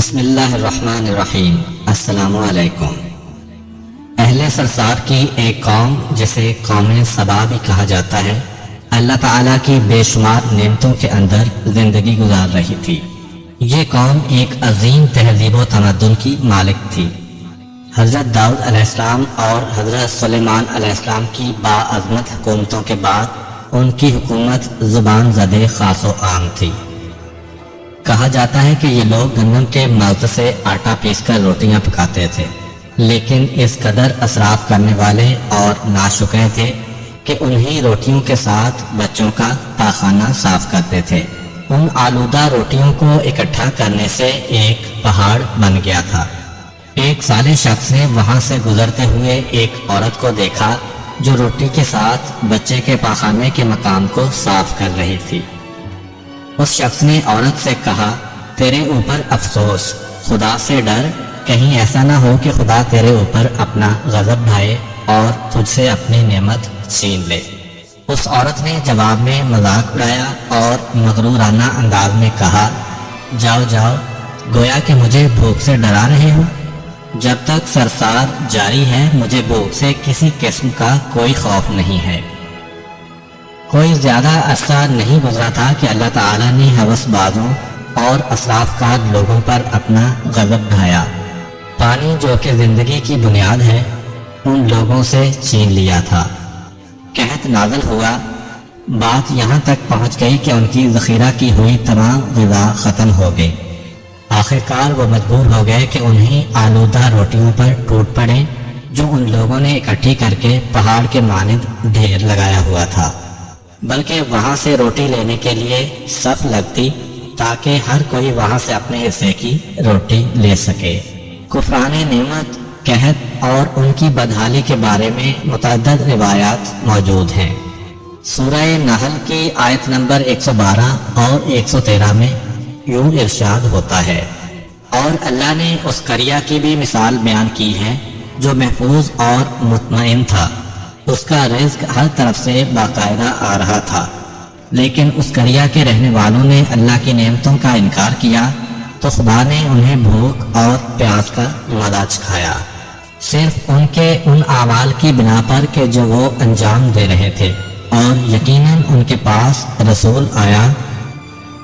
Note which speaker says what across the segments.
Speaker 1: بسم اللہ الرحمن الرحیم۔ السلام علیکم۔ اہل سرسار کی ایک قوم جسے قوم سبا بھی کہا جاتا ہے، اللہ تعالیٰ کی بے شمار نعمتوں کے اندر زندگی گزار رہی تھی۔ یہ قوم ایک عظیم تہذیب و تمدن کی مالک تھی۔ حضرت داؤد علیہ السلام اور حضرت سلیمان علیہ السلام کی باعظمت حکومتوں کے بعد ان کی حکومت زبان زدے خاص و عام تھی۔ کہا جاتا ہے کہ یہ لوگ گندم کے ملت سے آٹا پیس کر روٹیاں پکاتے تھے، لیکن اس قدر اسراف کرنے والے اور ناشکرے تھے کہ انہی روٹیوں کے ساتھ بچوں کا پاخانہ صاف کرتے تھے۔ ان آلودہ روٹیوں کو اکٹھا کرنے سے ایک پہاڑ بن گیا تھا۔ ایک صالح شخص نے وہاں سے گزرتے ہوئے ایک عورت کو دیکھا جو روٹی کے ساتھ بچے کے پاخانے کے مقام کو صاف کر رہی تھی۔ اس شخص نے عورت سے کہا، تیرے اوپر افسوس، خدا سے ڈر، کہیں ایسا نہ ہو کہ خدا تیرے اوپر اپنا غضب ڈھائے اور تجھ سے اپنی نعمت چھین لے۔ اس عورت نے جواب میں مذاق اڑایا اور مغرورانہ انداز میں کہا، جاؤ جاؤ، گویا کہ مجھے بھوک سے ڈرا رہے ہو۔ جب تک سرسار جاری ہے مجھے بھوک سے کسی قسم کا کوئی خوف نہیں ہے۔ کوئی زیادہ عرصہ نہیں گزرا تھا کہ اللہ تعالیٰ نے ہوس بازوں اور اسراف کار لوگوں پر اپنا غضب ڈھایا۔ پانی جو کہ زندگی کی بنیاد ہے ان لوگوں سے چھین لیا تھا۔ قحط نازل ہوا، بات یہاں تک پہنچ گئی کہ ان کی ذخیرہ کی ہوئی تمام غذا ختم ہو گئی۔ آخرکار وہ مجبور ہو گئے کہ انہیں آلودہ روٹیوں پر ٹوٹ پڑے جو ان لوگوں نے اکٹھی کر کے پہاڑ کے مانند ڈھیر لگایا ہوا تھا، بلکہ وہاں سے روٹی لینے کے لیے صف لگتی تاکہ ہر کوئی وہاں سے اپنے حصے کی روٹی لے سکے۔ کفران نعمت، قحط اور ان کی بدحالی کے بارے میں متعدد روایات موجود ہیں۔ سورہ نحل کی آیت نمبر 112 اور 113 میں یوں ارشاد ہوتا ہے، اور اللہ نے اس قریہ کی بھی مثال بیان کی ہے جو محفوظ اور مطمئن تھا، اس کا رزق ہر طرف سے باقاعدہ آ رہا تھا، لیکن اس قریہ کے رہنے والوں نے اللہ کی نعمتوں کا انکار کیا تو خدا نے انہیں بھوک اور پیاس کا مزہ چکھایا، صرف ان کے ان اعمال کی بنا پر کہ جو وہ انجام دے رہے تھے، اور یقیناً ان کے پاس رسول آیا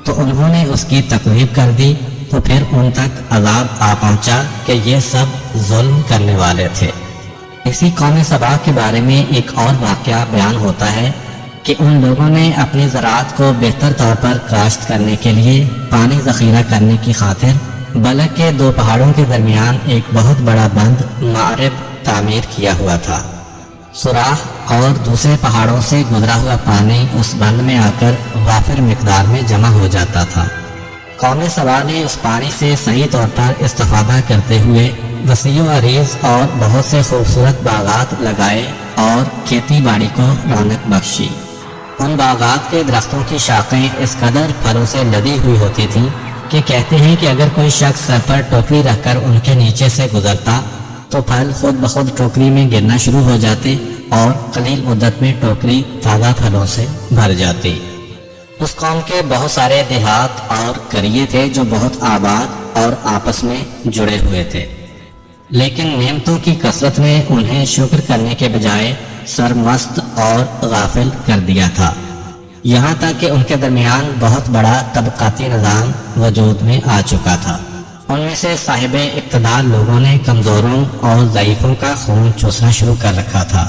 Speaker 1: تو انہوں نے اس کی تکذیب کر دی، تو پھر ان تک عذاب آ پہنچا کہ یہ سب ظلم کرنے والے تھے۔ اسی قوم سبا کے بارے میں ایک اور واقعہ بیان ہوتا ہے کہ ان لوگوں نے اپنی زراعت کو بہتر طور پر کاشت کرنے کے لیے پانی ذخیرہ کرنے کی خاطر بلک کے دو پہاڑوں کے درمیان ایک بہت بڑا بند معرب تعمیر کیا ہوا تھا۔ سوراخ اور دوسرے پہاڑوں سے گزرا ہوا پانی اس بند میں آ کر وافر مقدار میں جمع ہو جاتا تھا۔ قوم سبا نے اس پانی سے صحیح طور پر استفادہ کرتے ہوئے وسیع و عریض اور بہت سے خوبصورت باغات لگائے اور کھیتی باڑی کو رونق بخشی۔ ان باغات کے درختوں کی شاخیں اس قدر پھلوں سے لدی ہوئی ہوتی تھیں کہ کہتے ہیں کہ اگر کوئی شخص سر پر ٹوکری رکھ کر ان کے نیچے سے گزرتا تو پھل خود بخود ٹوکری میں گرنا شروع ہو جاتے اور قلیل مدت میں ٹوکری تازہ پھلوں سے بھر جاتی۔ اس قوم کے بہت سارے دیہات اور قریے تھے جو بہت آباد اور آپس میں جڑے ہوئے تھے، لیکن نعمتوں کی کثرت نے انہیں شکر کرنے کے بجائے سرمست اور غافل کر دیا تھا، یہاں تک کہ ان کے درمیان بہت بڑا طبقاتی نظام وجود میں آ چکا تھا۔ ان میں سے صاحب اقتدار لوگوں نے کمزوروں اور ضعیفوں کا خون چوسنا شروع کر رکھا تھا،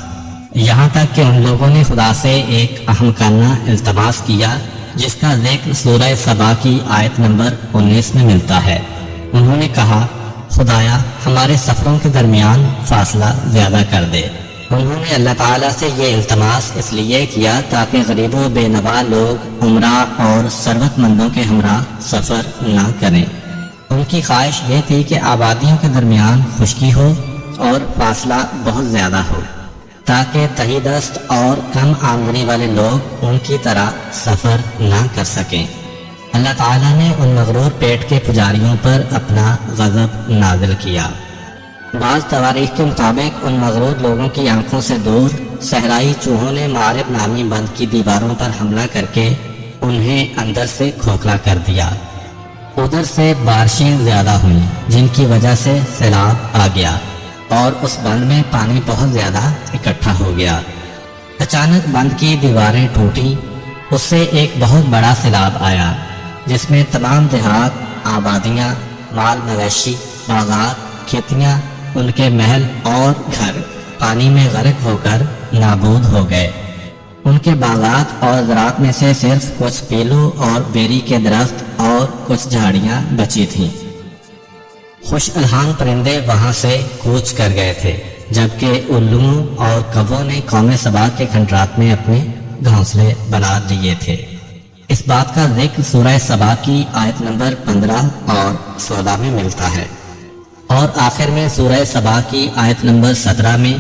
Speaker 1: یہاں تک کہ ان لوگوں نے خدا سے ایک احمقانہ التماس کیا جس کا ذکر سورہ سبا کی آیت نمبر 19 میں ملتا ہے۔ انہوں نے کہا، خدایا ہمارے سفروں کے درمیان فاصلہ زیادہ کر دے۔ انہوں نے اللہ تعالیٰ سے یہ التماس اس لیے کیا تاکہ غریب و بے نوا لوگ عمرہ اور ثروت مندوں کے ہمراہ سفر نہ کریں۔ ان کی خواہش یہ تھی کہ آبادیوں کے درمیان خشکی ہو اور فاصلہ بہت زیادہ ہو تاکہ تہی دست اور کم آمدنی والے لوگ ان کی طرح سفر نہ کر سکیں۔ اللہ تعالیٰ نے ان مغرور پیٹ کے پجاریوں پر اپنا غضب نازل کیا۔ بعض تواریخ کے مطابق ان مغرور لوگوں کی آنکھوں سے دور صحرائی چوہوں نے معرب نامی بند کی دیواروں پر حملہ کر کے انہیں اندر سے کھوکھلا کر دیا۔ ادھر سے بارشیں زیادہ ہوئیں جن کی وجہ سے سیلاب آ گیا اور اس بند میں پانی بہت زیادہ اکٹھا ہو گیا۔ اچانک بند کی دیواریں ٹوٹیں، اس سے ایک بہت بڑا سیلاب آیا جس میں تمام دیہات، آبادیاں، مال مویشی، باغات، کھیتیاں، ان کے محل اور گھر پانی میں غرق ہو کر نابود ہو گئے۔ ان کے باغات اور زراعت میں سے صرف کچھ پیلو اور بیری کے درخت اور کچھ جھاڑیاں بچی تھیں۔ خوش الحان پرندے وہاں سے کوچ کر گئے تھے، جبکہ الوؤں اور کووں نے قوم سبا کے کھنڈرات میں اپنے گھونسلے بنا لیے تھے۔ اس بات کا ذکر سورہ سبا کی آیت نمبر 15 اور 16 میں ملتا ہے، اور آخر میں سورہ سبا کی آیت نمبر 17 میں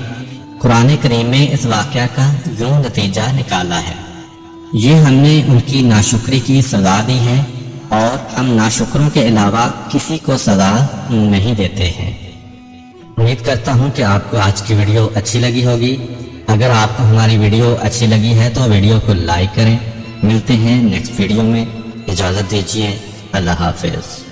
Speaker 1: قرآن کریم میں اس واقعہ کا یوں نتیجہ نکالا ہے: یہ ہم نے ان کی ناشکری کی سزا دی ہے اور ہم ناشکروں کے علاوہ کسی کو سزا نہیں دیتے ہیں۔ امید کرتا ہوں کہ آپ کو آج کی ویڈیو اچھی لگی ہوگی۔ اگر آپ کو ہماری ویڈیو اچھی لگی ہے تو ویڈیو کو لائک کریں۔ ملتے ہیں نیکسٹ ویڈیو میں، اجازت دیجیے، اللہ حافظ۔